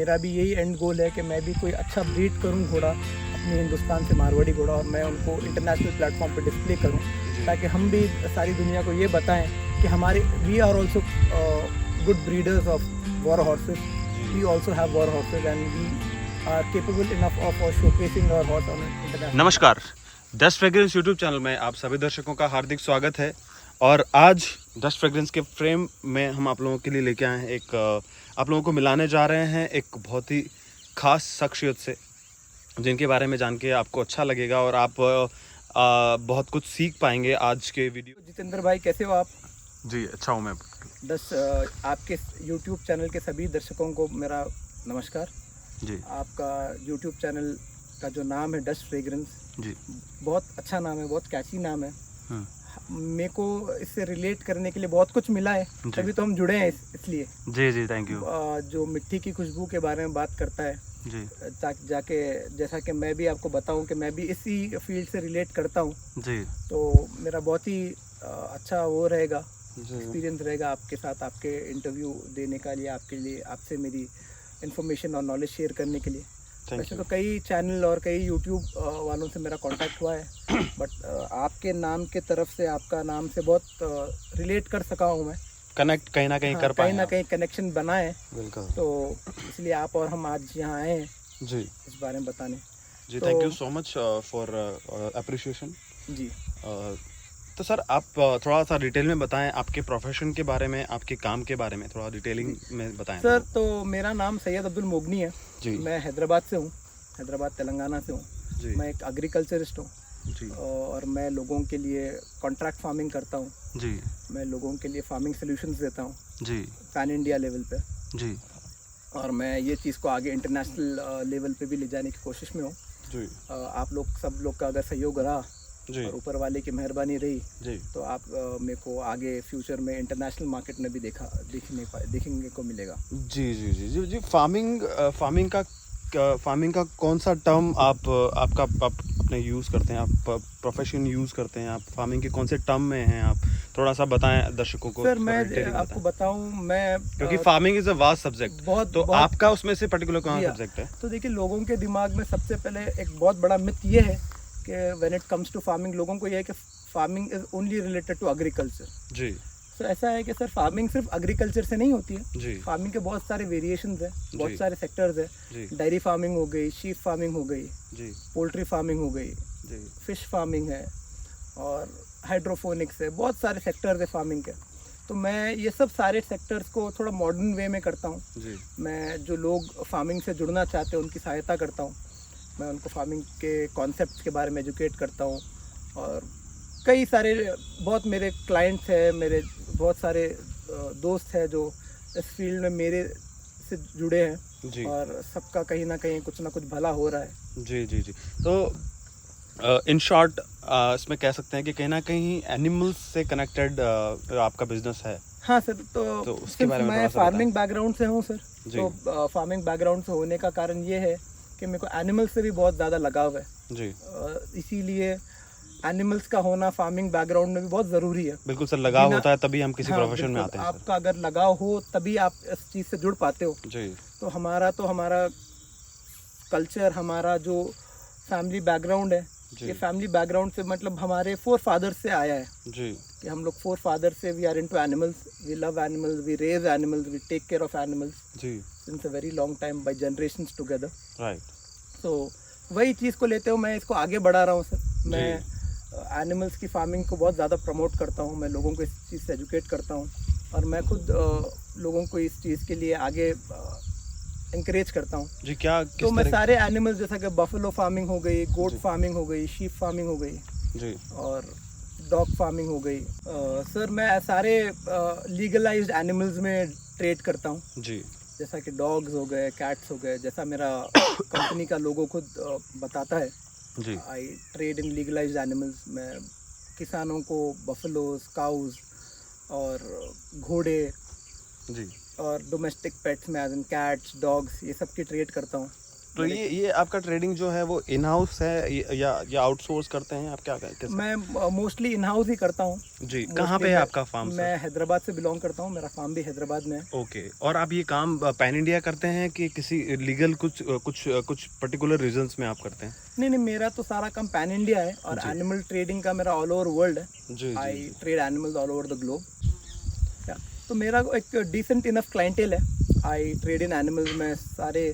मेरा भी यही एंड गोल है कि मैं भी कोई अच्छा ब्रीड करूं घोड़ा अपने हिंदुस्तान से, मारवाड़ी घोड़ा, और मैं उनको इंटरनेशनल प्लेटफॉर्म पे डिस्प्ले करूं ताकि हम भी सारी दुनिया को ये बताएं कि हमारे we are also good breeders of war horses. We also have war horses and we are capable enough of showcasing our horse on international. नमस्कार, डस्ट फ्रेग्रेंस यूट्यूब चैनल में आप सभी दर्शकों का हार्दिक स्वागत है. और आज डस्ट फ्रेग्रेंस के फ्रेम में हम आप लोगों के लिए लेके आए हैं आप लोगों को मिलाने जा रहे हैं एक बहुत ही खास शख्सियत से, जिनके बारे में जान के आपको अच्छा लगेगा और आप बहुत कुछ सीख पाएंगे आज के वीडियो. जितेंद्र भाई, कैसे हो आप? जी अच्छा हूँ मैं. आपके YouTube चैनल के सभी दर्शकों को मेरा नमस्कार जी. आपका YouTube चैनल का जो नाम है डस्ट फ्रेग्रेंस, जी बहुत अच्छा नाम है, बहुत कैची नाम है. हम्म. मेरे को इससे रिलेट करने के लिए बहुत कुछ मिला है, तभी तो हम जुड़े हैं इसलिए. जी जी थैंक यू. जो मिट्टी की खुशबू के बारे में बात करता है जी जाके, जैसा कि मैं भी आपको बताऊं कि मैं भी इसी फील्ड से रिलेट करता हूं, जी. तो मेरा बहुत ही अच्छा वो रहेगा, एक्सपीरियंस रहेगा आपके साथ, आपके इंटरव्यू देने का लिए, आपके लिए, आपसे मेरी इन्फॉर्मेशन और नॉलेज शेयर करने के लिए. वैसे तो कई चैनल और कई यूट्यूब वालों से मेरा कांटेक्ट हुआ है, बट आपके नाम के तरफ से, आपका नाम से बहुत रिलेट कर सका हूँ मैं, कनेक्ट कहीं ना कहीं कर पाए, कहीं ना कहीं कनेक्शन बना है. बिल्कुल. तो इसलिए आप और हम आज यहाँ आए हैं जी इस बारे में बताने. जी thank you so much for appreciation. जी. तो सर आप थोड़ा सा डिटेल में बताएं आपके प्रोफेशन के बारे में, आपके काम के बारे में थोड़ा डिटेलिंग में बताएं. सर, तो मेरा नाम सैयद अब्दुल मोगनी है जी. मैं हैदराबाद से हूँ, हैदराबाद तेलंगाना से हूँ. जी. मैं एक एग्रीकल्चरिस्ट हूँ जी. और मैं लोगों के लिए कॉन्ट्रैक्ट फार्मिंग करता हूँ. जी. मैं लोगों के लिए फार्मिंग सॉल्यूशंस देता हूँ जी. पैन इंडिया लेवल पे, जी. और मैं ये चीज़ को आगे इंटरनेशनल लेवल पे भी ले जाने की कोशिश में हूँ. जी. आप लोग सब लोग का अगर सहयोग रहा जी. और ऊपर वाले की मेहरबानी रही जी. तो आप मेरे को आगे फ्यूचर में इंटरनेशनल मार्केट में भी देखने को मिलेगा. जी जी जी जी जी फार्मिंग का कौन सा टर्म आप अपने यूज़ करते हैं, आप प्रोफेशन यूज़ करते हैं, आप फार्मिंग के कौन से टर्म में हैं, आप थोड़ा सा बताएं दर्शकों को. सर, मैं आपको बताऊं, मैं क्योंकि farming is a vast subject, तो आपका उसमें से पर्टिकुलर कौन सा सब्जेक्ट है? तो देखिए, लोगों के दिमाग में सबसे पहले एक बहुत बड़ा मिथ ये है कि when it comes to farming, लोगों को ये है कि farming is only related to agriculture. जी. तो ऐसा है कि सर, फार्मिंग सिर्फ एग्रीकल्चर से नहीं होती है. जी. फार्मिंग के बहुत सारे वेरिएशंस हैं, बहुत सारे सेक्टर्स हैं. डायरी फार्मिंग हो गई, शीप फार्मिंग हो गई, जी. पोल्ट्री फार्मिंग हो गई, जी. फिश फार्मिंग है, और हाइड्रोफोनिक्स है. बहुत सारे सेक्टर्स है फार्मिंग के. तो मैं ये सब सारे सेक्टर्स को थोड़ा मॉडर्न वे में करता हूँ. मैं जो लोग फार्मिंग से जुड़ना चाहते हैं उनकी सहायता करता हूँ. मैं उनको फार्मिंग के कॉन्सेप्ट्स के बारे में एजुकेट करता हूँ, और कई सारे बहुत मेरे क्लाइंट्स हैं, मेरे बहुत सारे दोस्त हैं जो इस फील्ड में मेरे से जुड़े हैं जी. और सबका कहीं ना कहीं कुछ ना कुछ भला हो रहा है. जी जी जी. तो इन शॉर्ट इसमें कह सकते हैं कि कहीं ना कहीं एनिमल्स से कनेक्टेड आपका बिजनेस है. हाँ सर, तो उसके बारे में मैं फार्मिंग बैकग्राउंड से हूँ सर. तो फार्मिंग बैकग्राउंड से होने का कारण ये है कि मेरे को एनिमल्स से भी बहुत ज़्यादा लगाव है जी. इसीलिए एनिमल्स का होना फार्मिंग बैकग्राउंड में भी बहुत ज़रूरी है. बिल्कुल सर, लगाव होता है तभी हम किसी प्रोफेशन में आते हैं. आपका अगर लगाव हो तभी आप इस चीज़ से जुड़ पाते हो जी. तो हमारा कल्चर, हमारा जो फैमिली बैकग्राउंड है, ये फैमिली बैकग्राउंड से मतलब हमारे 4 फादर्स से आया है जी. कि हम लोग 4 फादर से we are into animals, we love animals, we raise animals, we take care of animals जी since a very long time by generations together. Right. तो वही चीज़ को लेते हुए मैं इसको आगे बढ़ा रहा हूँ सर. मैं एनिमल्स की फार्मिंग को बहुत ज़्यादा प्रमोट करता हूँ. मैं लोगों को इस चीज़ से एजुकेट करता हूँ, और मैं खुद लोगों को इस चीज़ के लिए आगे इंकरेज करता हूँ जी. क्या तो मैं सारे एनिमल्स, जैसा कि बफेलो फार्मिंग हो गई, गोट फार्मिंग हो गई, शीप फार्मिंग हो गई जी, और डॉग फार्मिंग हो गई. सर, मैं सारे लीगलाइज्ड एनिमल्स में ट्रेड करता हूँ जी. जैसा कि डॉग्स हो गए, कैट्स हो गए, जैसा मेरा कंपनी का लोगो खुद बताता है जी. I trade in legalised animals. मैं किसानों को बफेलोज, काउज और घोड़े जी, और डोमेस्टिक पेट्स में एज इन कैट्स, डॉग्स, ये सब की ट्रेड करता हूँ तो ये आपका ट्रेडिंग जो है वो इन हाउस है या आउटसोर्स करते हैं आप, क्या करते हैं? मैं मोस्टली इन हाउस ही करता हूँ जी। कहाँ पे है आपका फार्म? मैं हैदराबाद से बिलोंग करता हूँ, मेरा फार्म भी हैदराबाद में है। ओके। और आप ये काम पैन इंडिया करते हैं कि किसी लीगल कुछ पर्टिकुलर रीजंस में आप करते हैं? नहीं, मेरा तो सारा काम पैन इंडिया है और एनिमल ट्रेडिंग का मेरा ऑल ओवर वर्ल्ड है। जी। I trade animals all over the globe. तो मेरा एक डिसेंट इनफ क्लाइंटेल है। आई ट्रेड इन एनिमल्स में सारे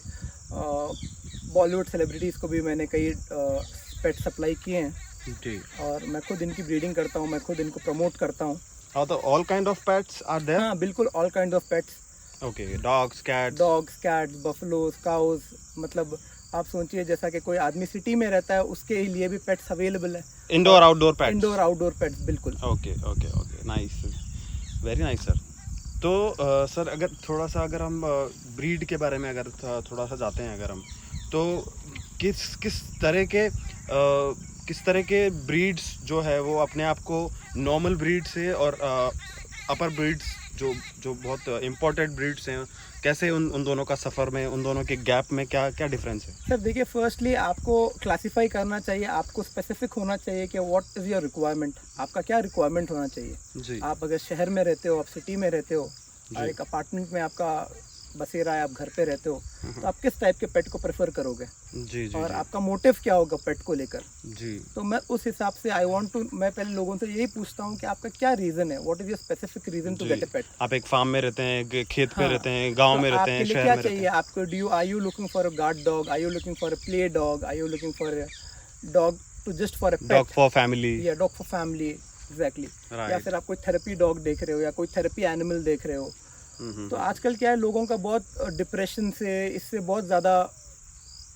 बॉलीवुड सेलिब्रिटीज़ को भी मैंने कई पेट सप्लाई किए हैं जी। और मैं खुद इनकी ब्रीडिंग करता हूँ, मैं खुद इनको प्रमोट करता हूँ। हाँ, तो all kind of pets are there? हाँ बिल्कुल, all kind of pets. Okay. Dogs, cats, buffaloes, cows, मतलब आप सोचिए जैसा कि कोई आदमी सिटी में रहता है उसके लिए भी पेट्स अवेलेबल है। Indoor outdoor pets? Indoor outdoor pets, बिल्कुल। Okay, nice, very nice sir. तो सर अगर हम ब्रीड के बारे में अगर थोड़ा सा जाते हैं अगर हम, तो किस तरह के ब्रीड्स जो है वो अपने आप को नॉर्मल ब्रीड से और अपर ब्रीड्स जो बहुत इम्पोर्टेंट ब्रीड्स हैं, कैसे उन दोनों का सफ़र में, उन दोनों के गैप में क्या डिफरेंस है? सर देखिए, फर्स्टली आपको क्लासिफाई करना चाहिए, आपको स्पेसिफिक होना चाहिए कि व्हाट इज़ योर रिक्वायरमेंट, आपका क्या रिक्वायरमेंट होना चाहिए जी। आप अगर शहर में रहते हो, आप सिटी में रहते हो और एक अपार्टमेंट में आपका बसेरा है, आप घर पे रहते हो, तो आप किस टाइप के पेट को प्रेफर करोगे? जी। और आपका मोटिव क्या होगा पेट को लेकर? जी। तो मैं उस हिसाब से मैं पहले लोगों से यही पूछता हूँ कि आपका क्या रीजन है, what is your specific reason to get a pet. आप एक फार्म में रहते हैं, खेत पे रहते हैं, गांव में रहते हैं, शहर में रहते हैं, चाहिए आपको? Are you looking for a guard dog, are you looking for a play dog, are you looking for a dog to just for a pet, dog for family? या डॉग फॉर फैमिली, एग्जैक्टली। या फिर आप कोई therapy dog देख रहे हो या कोई थेरेपी एनिमल देख रहे हो। तो आजकल क्या है, लोगों का बहुत डिप्रेशन से इससे बहुत ज़्यादा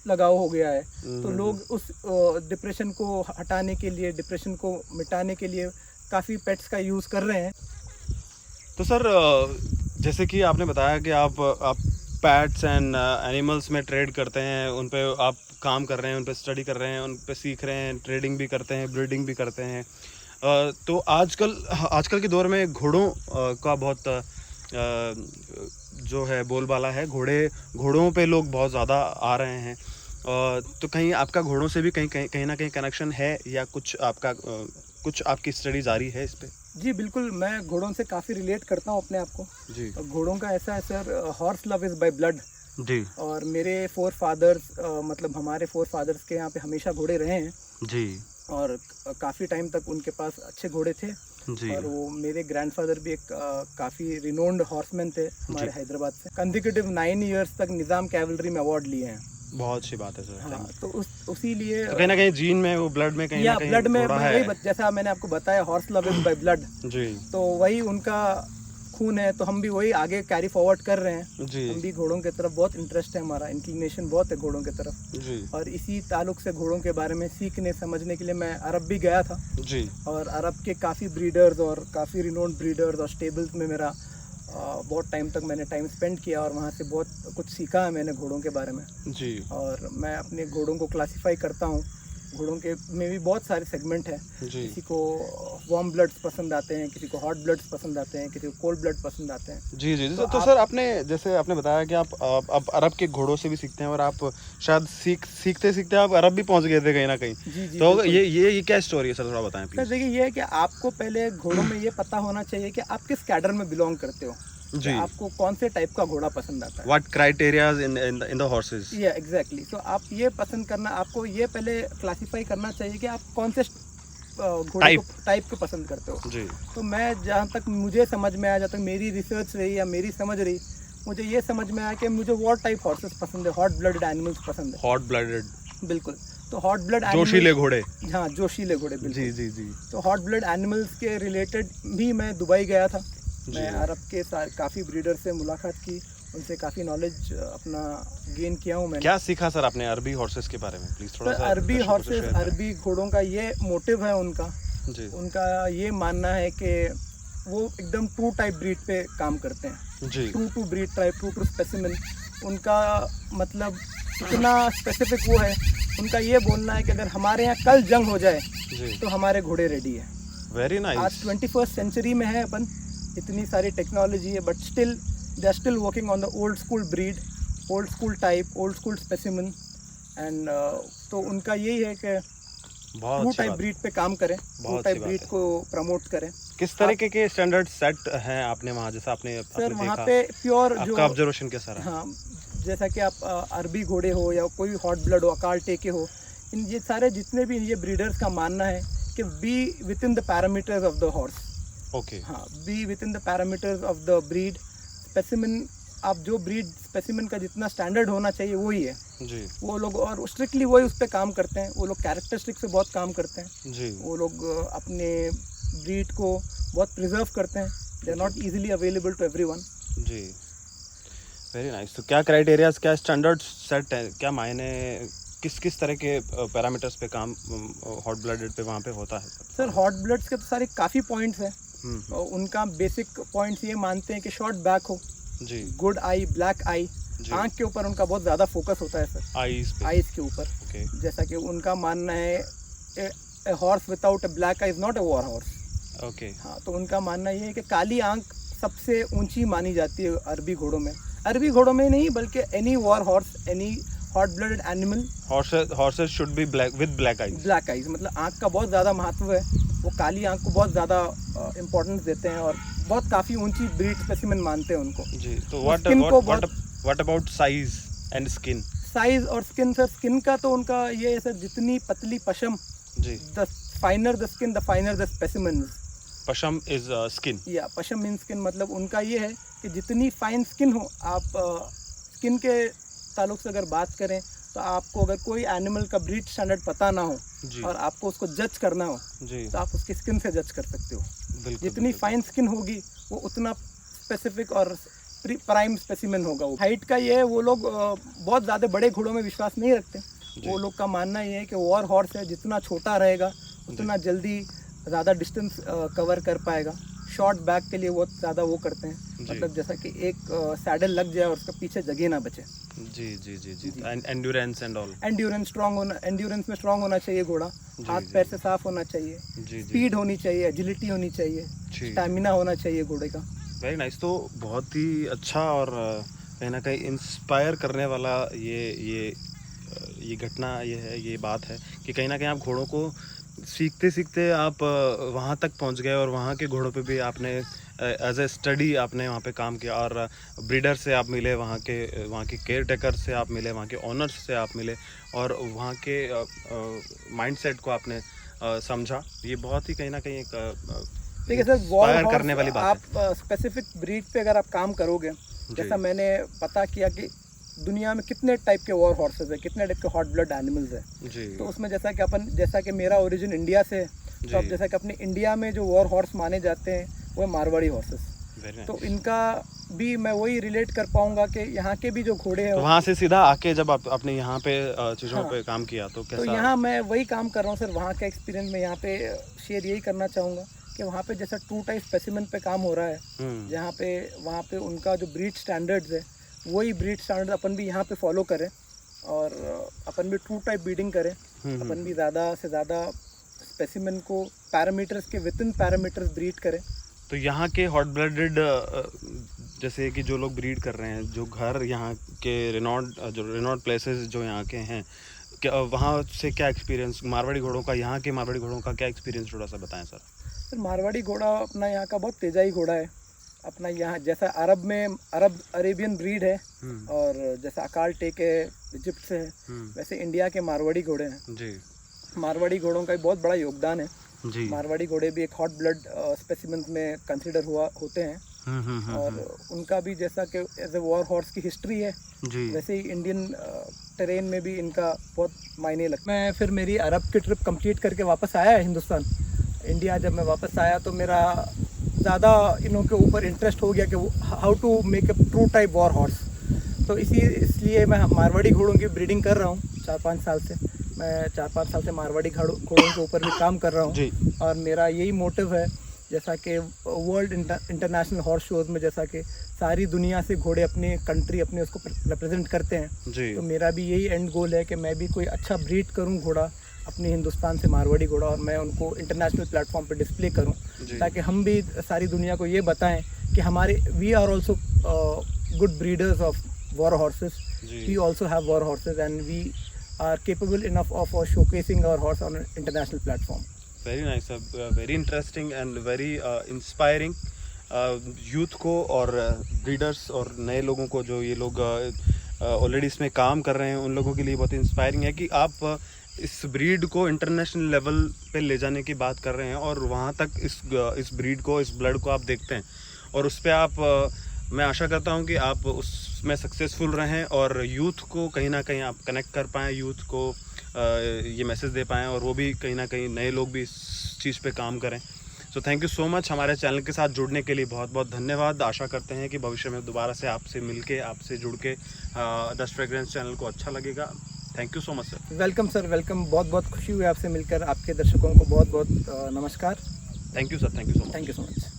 लगाव हो गया है। तो लोग उस डिप्रेशन को हटाने के लिए, डिप्रेशन को मिटाने के लिए काफ़ी पेट्स का यूज़ कर रहे हैं। तो सर जैसे कि आपने बताया कि आप पेट्स एंड एनिमल्स में ट्रेड करते हैं, उन पे आप काम कर रहे हैं, उन पे स्टडी कर रहे हैं, उन पे सीख रहे हैं, ट्रेडिंग भी करते हैं, ब्रीडिंग भी करते हैं। तो आजकल के दौर में घोड़ों का बहुत जो है बोलबाला है। घोड़ों पे लोग बहुत ज़्यादा आ रहे हैं। तो कहीं आपका घोड़ों से भी कहीं ना कहीं कनेक्शन है, या कुछ आपकी स्टडी जारी है इस पे? जी बिल्कुल, मैं घोड़ों से काफ़ी रिलेट करता हूँ अपने आप को जी। घोड़ों का ऐसा है sir, horse love is by blood जी। और मेरे फोर फादर्स मतलब हमारे फोर फादर्स के यहाँ पे हमेशा घोड़े रहे हैं जी, और काफ़ी टाइम तक उनके पास अच्छे घोड़े थे जी। और वो मेरे ग्रैंडफादर भी एक काफ़ी रिनोन्ड हॉर्समैन थे हमारे हैदराबाद से। कंसेक्यूटिव 9 इयर्स तक निज़ाम कैवलरी में अवार्ड लिए हैं। बहुत अच्छी बात है सर। हाँ, तो उसी लिए तो कहीं ना कहीं जीन में, वो ब्लड में कहीं ना कहीं ब्लड में वही, जैसा मैंने आपको बताया, horse love is by blood जी, तो वही उनका खून है, तो हम भी वही आगे कैरी फॉरवर्ड कर रहे हैं जी। हम भी घोड़ों की तरफ बहुत इंटरेस्ट है, हमारा इंक्लिनेशन बहुत है घोड़ों की तरफ जी। और इसी ताल्लुक से घोड़ों के बारे में सीखने समझने के लिए मैं अरब भी गया था जी। और अरब के काफ़ी ब्रीडर्स और काफ़ी रिनोन्ड ब्रीडर्स और स्टेबल्स में मेरा बहुत टाइम तक मैंने टाइम स्पेंड किया और वहाँ से बहुत कुछ सीखा है मैंने घोड़ों के बारे में जी। और मैं अपने घोड़ों को क्लासिफाई करता हूँ। घोड़ों के में भी बहुत सारे सेगमेंट हैं, किसी को वार्म ब्लड्स पसंद आते हैं, किसी को हॉट ब्लड्स पसंद आते हैं, किसी को कोल्ड ब्लड पसंद आते हैं जी जी। तो सर आपने बताया कि आप अरब के घोड़ों से भी सीखते हैं और आप शायद सीखते सीखते आप अरब भी पहुंच गए थे कहीं ना कहीं जी जी। तो ये क्या स्टोरी है सर, थोड़ा बताएं प्लीज। सर देखिए, ये है कि आपको पहले घोड़ों में ये पता होना चाहिए कि आप किस कैडर में बिलोंग करते हो जी, आपको कौन से टाइप का घोड़ा पसंद आता है, what criterias in the horses, या एग्जैक्टली। तो आप ये पसंद करना, आपको ये पहले क्लासिफाई करना चाहिए कि आप कौन से घोड़े को टाइप को पसंद करते हो जी। तो मैं जहाँ तक मुझे समझ में आया, जहाँ तक मेरी रिसर्च रही या मेरी समझ रही, मुझे ये समझ में आया कि मुझे व्हाट टाइप हॉर्सेस पसंद है, हॉट ब्लडेड एनिमल्स पसंद है। हॉट ब्लडेड, बिल्कुल। तो हॉट ब्लड जोशीले घोड़े, हाँ जोशीले घोड़े जी जी जी। तो हॉट ब्लड एनिमल्स के रिलेटेड भी मैं दुबई गया था, मैं अरब के काफ़ी ब्रीडर से मुलाकात की, उनसे काफ़ी नॉलेज अपना गेन किया हूँ मैंने। क्या सीखा सर आपने अरबी हॉर्सेस के बारे में, प्लीज थोड़ा सा? अरबी हॉर्सेस, अरबी घोड़ों का ये मोटिव है उनका जी। उनका ये मानना है कि वो एकदम ट्रू टाइप ब्रीड पे काम करते हैं जी, true to breed type, true to specimen. उनका मतलब इतना स्पेसिफिक वो है, उनका ये बोलना है कि अगर हमारे यहाँ कल जंग हो जाए तो हमारे घोड़े रेडी है। Very nice. आज 21st सेंचुरी में है अपन, इतनी सारी टेक्नोलॉजी है, but still they are still working on the old school breed, old school type, old school specimen. And तो उनका यही है कि बहुत ट्रू अच्छी टाइप बात। ब्रीड पे काम करें, ट्रू बहुत टाइप अच्छी बात ब्रीड है। को प्रमोट करें। किस तरीके के स्टैंडर्ड सेट हैं आपने वहाँ, जैसा आपने सर वहाँ देखा, पे प्योर जो आपका ऑब्जर्वेशन कैसा रहा? हाँ, जैसा कि आप अरबी घोड़े हो या कोई हॉट ब्लड हो, अकाल टेके हो, इन ये सारे जितने भी ये ब्रीडर्स का मानना है कि be within the parameters of the horse. Okay. हाँ, be within the parameters of the breed specimen. आप जो ब्रीड स्पेसिमेन का जितना स्टैंडर्ड होना चाहिए वही है जी वो लोग, और स्ट्रिक्टली वही उस पर काम करते हैं। वो लोग कैरेक्टरिस्टिक से बहुत काम करते हैं। जी। वो लोग अपने ब्रीड को बहुत प्रिजर्व करते हैं। They are not easily available to everyone. जी, वेरी नाइस। तो क्या क्राइटेरियाज, क्या स्टैंडर्ड सेट है, क्या मायने, किस किस तरह के पैरामीटर्स पे काम हॉट ब्लडेड पे वहाँ पे होता है? सर हॉट ब्लड्स के तो सारे काफ़ी पॉइंट्स हैं। हम्म, और उनका बेसिक पॉइंट्स ये मानते हैं कि शॉर्ट बैक हो, जी गुड आई, ब्लैक आई। जी। आँख के ऊपर उनका बहुत ज़्यादा फोकस होता है सर, आईज पे। आइज़ के ऊपर। ओके। जैसा कि उनका मानना है a horse without a black eye is not a war horse. Okay. हाँ, तो उनका मानना ये है कि काली आंख सबसे ऊंची मानी जाती है अरबी घोड़ों में। अरबी घोड़ों में नहीं बल्कि any war horse, any hot blooded animal, horses should be black with black eyes. Black eyes, मतलब आंख का बहुत ज़्यादा महत्व है। वो काली आंख को बहुत ज़्यादा इम्पोर्टेंस देते हैं और बहुत काफ़ी ऊंची ब्रीड स्पेसिमेन मानते हैं उनको। जी। तो skin को what about size and skin? Size और स्किन सर, स्किन का तो उनका ये है सर, जितनी पतली पशम, जी। The finer the skin the finer the specimen. पशम इज स्किन। या पशम मीन स्किन, मतलब उनका ये है कि जितनी फाइन स्किन हो, आप स्किन के ताल्लुक से अगर बात करें तो आपको अगर कोई एनिमल का ब्रीड स्टैंडर्ड पता ना हो जी। और आपको उसको जज करना हो जी। तो आप उसकी स्किन से जज कर सकते हो। बिल्कुल। जितनी फाइन स्किन होगी वो उतना स्पेसिफिक और प्राइम स्पेसिमेन होगा। वो हाइट का ये है, वो लोग बहुत ज़्यादा बड़े घोड़ों में विश्वास नहीं रखते। वो लोग का मानना ये है कि वॉर हॉर्स है, जितना छोटा रहेगा उतना जल्दी ज़्यादा डिस्टेंस कवर कर पाएगा। शॉर्ट बैक के लिए बहुत ज़्यादा वो करते हैं, मतलब जैसा कि एक सैडल लग जाए और उसका पीछे जगह ना बचे। जी जी जी जी। Endurance and all. Endurance strong होना, एंड्योरेंस में स्ट्रांग होना चाहिए घोड़ा, हाथ पैर से साफ होना चाहिए, जी जी। स्पीड होनी चाहिए, एजिलिटी होनी चाहिए, स्टैमिना होना चाहिए घोड़े का। Very nice. तो बहुत ही अच्छा और कहीं ना कहीं इंस्पायर करने वाला ये घटना ये है, ये बात है कि कहीं ना कहीं आप घोड़ों को सीखते सीखते आप वहाँ तक पहुँच गए और वहाँ के घोड़ों पे भी आपने एज ए स्टडी आपने वहाँ पे काम किया और ब्रीडर से आप मिले, वहाँ के केयर टेकर से आप मिले, वहाँ के ओनर्स से आप मिले और वहाँ के माइंडसेट को आपने समझा। ये बहुत ही कहीं ना कहीं एक देखिए सर, वॉर हॉर्स करने वाली बात आप स्पेसिफिक ब्रीड पे अगर आप काम करोगे, जैसा मैंने पता किया कि दुनिया में कितने टाइप के वॉर हॉर्सेस है, कितने टाइप के हॉट ब्लड एनिमल्स है। जी। तो उसमें जैसा कि मेरा ओरिजिन इंडिया से, तो अब जैसा कि अपने इंडिया में जो वॉर हॉर्स माने जाते हैं वो है मारवाड़ी हॉर्सेस। तो इनका भी मैं वही रिलेट कर पाऊंगा कि यहाँ के भी जो घोड़े हैं, तो वहाँ से सीधा आके जब आपने यहाँ पे चीज़ों पे काम किया तो कैसा? तो यहाँ मैं वही काम कर रहा हूँ सर। वहाँ का एक्सपीरियंस मैं यहाँ पे शेयर यही करना चाहूँगा कि वहाँ पे जैसा ट्रू टाइप स्पेसिमेन पे काम हो रहा है, जहाँ पे वहाँ पे उनका जो ब्रीड स्टैंडर्ड्स है वही ब्रीड स्टैंडर्ड अपन भी यहाँ पे फॉलो करें और अपन भी ट्रू टाइप ब्रीडिंग करें। अपन भी ज़्यादा से ज़्यादा स्पेसिमेन को पैरामीटर्स के विद इन पैरामीटर्स ब्रीड करें। तो यहाँ के हॉट ब्लडेड जैसे कि जो लोग ब्रीड कर रहे हैं, जो घर यहाँ के रिनॉल्ड प्लेसेस जो यहाँ के हैं, क्या वहाँ से क्या एक्सपीरियंस मारवाड़ी घोड़ों का, यहाँ के मारवाड़ी घोड़ों का क्या एक्सपीरियंस थोड़ा सा बताएं सर। सर मारवाड़ी घोड़ा अपना यहाँ का बहुत तेजाई घोड़ा है। अपना यहाँ जैसा अरेबियन ब्रीड है और जैसा अकाल टेक है इजिप्ट से है, वैसे इंडिया के मारवाड़ी घोड़े हैं जी। मारवाड़ी घोड़ों का भी बहुत बड़ा योगदान है जी। मारवाड़ी घोड़े भी एक हॉट ब्लड स्पेसिमेन में कंसिडर होते हैं और उनका भी जैसा कि एज ए वॉर हॉर्स की हिस्ट्री है जी, वैसे ही इंडियन टेरेन में भी इनका बहुत मायने लगता है। मैं फिर मेरी अरब की ट्रिप कंप्लीट करके वापस आया हिंदुस्तान, इंडिया। जब मैं वापस आया तो मेरा ज़्यादा इनों के ऊपर इंटरेस्ट हो गया कि how to make a true type war horse. तो इसलिए मैं मारवाड़ी घोड़ों की ब्रीडिंग कर रहा हूँ 4-5 साल से। मैं 4-5 साल से मारवाड़ी घोड़ों के ऊपर भी काम कर रहा हूँ और मेरा यही मोटिव है, जैसा कि वर्ल्ड इंटरनेशनल हॉर्स शोज में जैसा कि सारी दुनिया से घोड़े अपने कंट्री अपने उसको रिप्रेजेंट करते हैं जी। तो मेरा भी यही एंड गोल है कि मैं भी कोई अच्छा ब्रीड करूं घोड़ा अपने हिंदुस्तान से मारवाड़ी घोड़ा और मैं उनको इंटरनेशनल प्लेटफॉर्म पे डिस्प्ले करूं ताकि हम भी सारी दुनिया को ये बताएं कि हमारे we are also good breeders of war horses, we also have war horses and we are capable enough of showcasing our horse on an international platform. Very nice, very interesting and very inspiring. Youth को और breeders और नए लोगों को, जो ये लोग already इसमें काम कर रहे हैं, उन लोगों के लिए बहुत इंस्पायरिंग है कि आप इस ब्रीड को इंटरनेशनल लेवल पे ले जाने की बात कर रहे हैं और वहाँ तक इस ब्रीड को, इस ब्लड को आप देखते हैं और उस पर आप मैं आशा करता हूँ कि आप उसमें सक्सेसफुल रहें और यूथ को कहीं ना कहीं आप कनेक्ट कर पाएँ, यूथ को ये मैसेज दे पाएँ और वो भी कहीं ना कहीं नए लोग भी इस चीज़ पे काम करें। So thank you so much, हमारे चैनल के साथ जुड़ने के लिए बहुत बहुत धन्यवाद। आशा करते हैं कि भविष्य में दोबारा से आपसे मिलके, आपसे जुड़ के डस्ट फ्रेग्रेंस चैनल को अच्छा लगेगा। Thank you so much sir. Welcome sir, welcome. बहुत बहुत खुशी हुई आपसे मिलकर। आपके दर्शकों को बहुत बहुत नमस्कार। Thank you sir, thank you so much. Thank you so much.